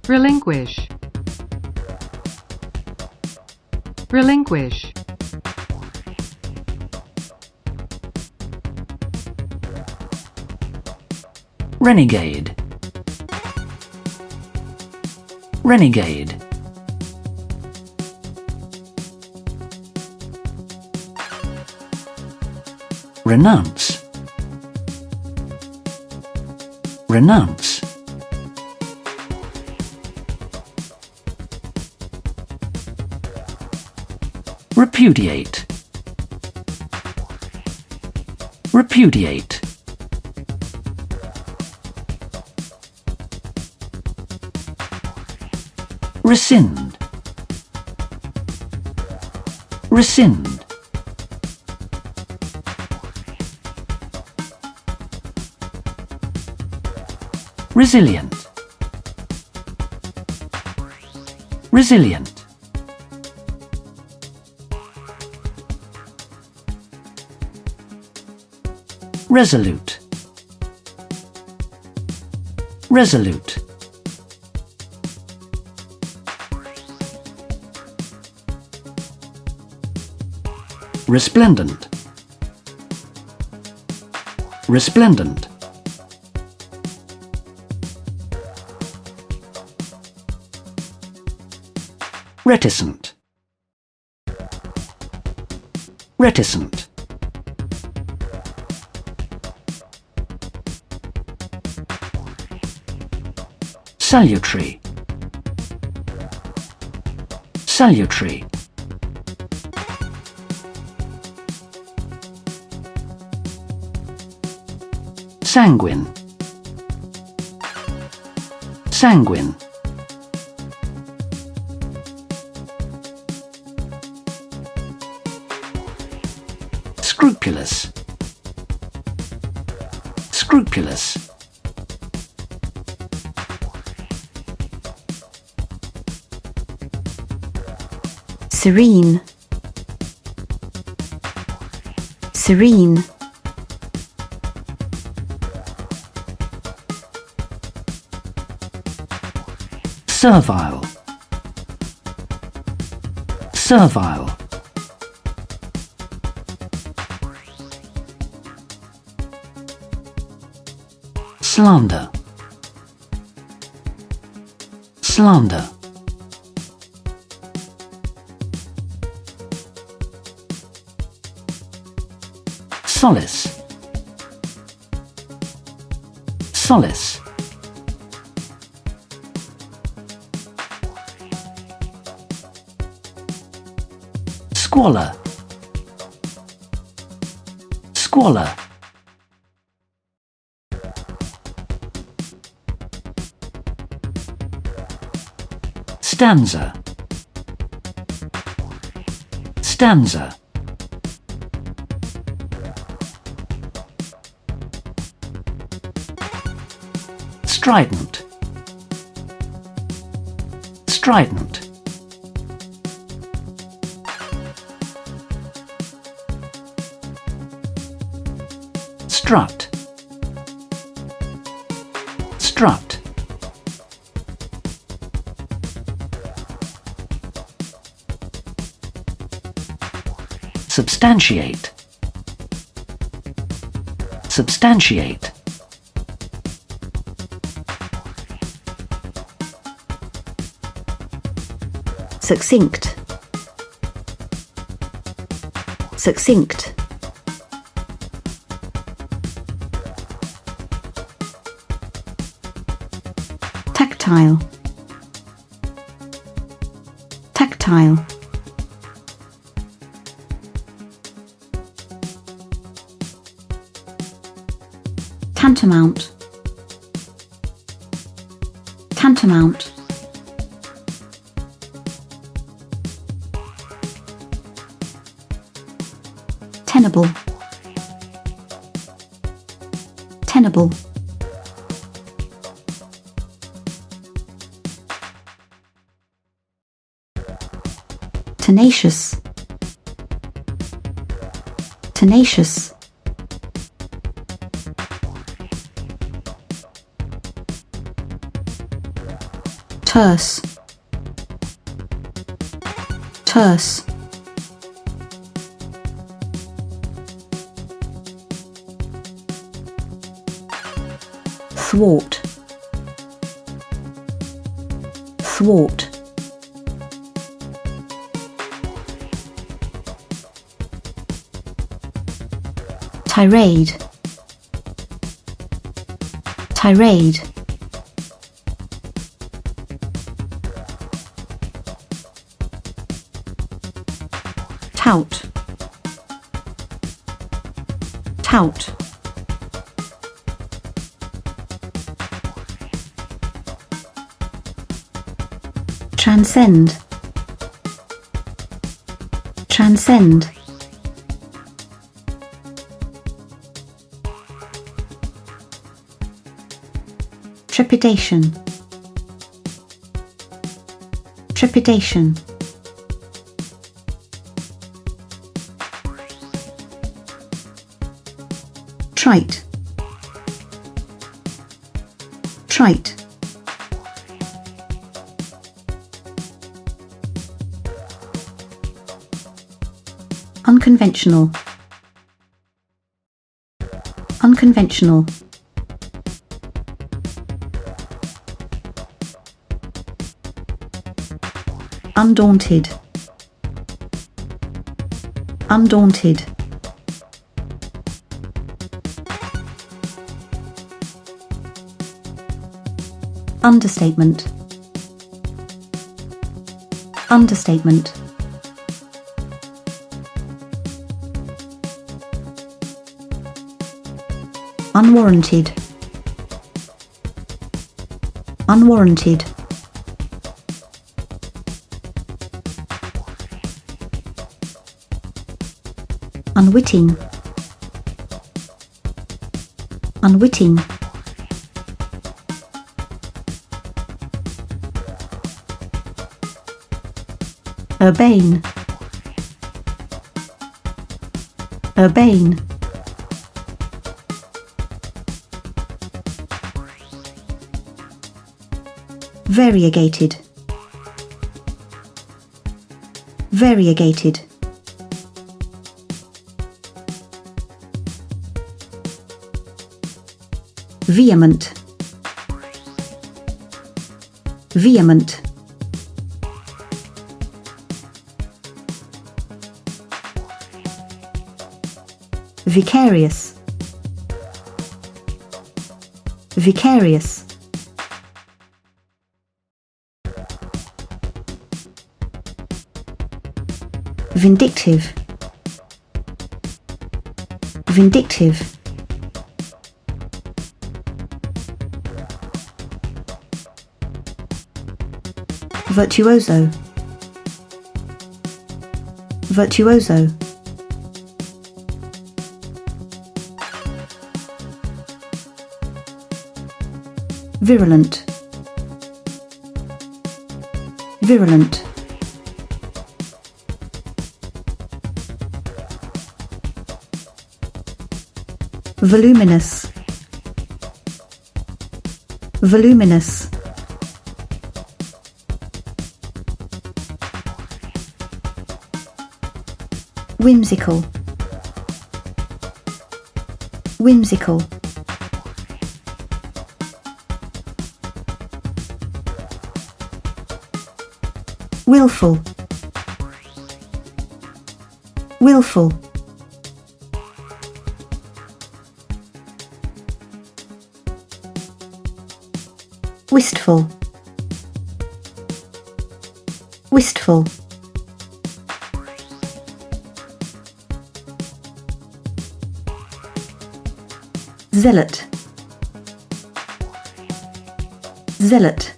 relinquish, relinquish, renegade, renegade, renounce, renounce, repudiate, repudiate, rescind, rescind, resilient, resilient, resolute, resolute, resplendent, resplendent, reticent, reticent, salutary, salutary, sanguine, sanguine, scrupulous, scrupulous, serene, serene, servile, servile, slander, slander, solace, solace, squalor, squalor, stanza, stanza, strident, strident, strut, strut, substantiate, substantiate, succinct, succinct, tactile, tactile, tantamount, tantamount, tenable, tenable, tenacious, tenacious, terse, terse, thwart, thwart, tirade, tirade, tout, tout, transcend, transcend, trepidation, trepidation, trite, trite, unconventional, unconventional, undaunted, undaunted, understatement, understatement, unwarranted, unwarranted, unwitting, unwitting, urbane, urbane, variegated, variegated, vehement, vehement, vicarious, vicarious, vindictive, vindictive, virtuoso, virtuoso, virulent, virulent, voluminous, voluminous, whimsical, whimsical, willful, willful, wistful, wistful, zealot, zealot,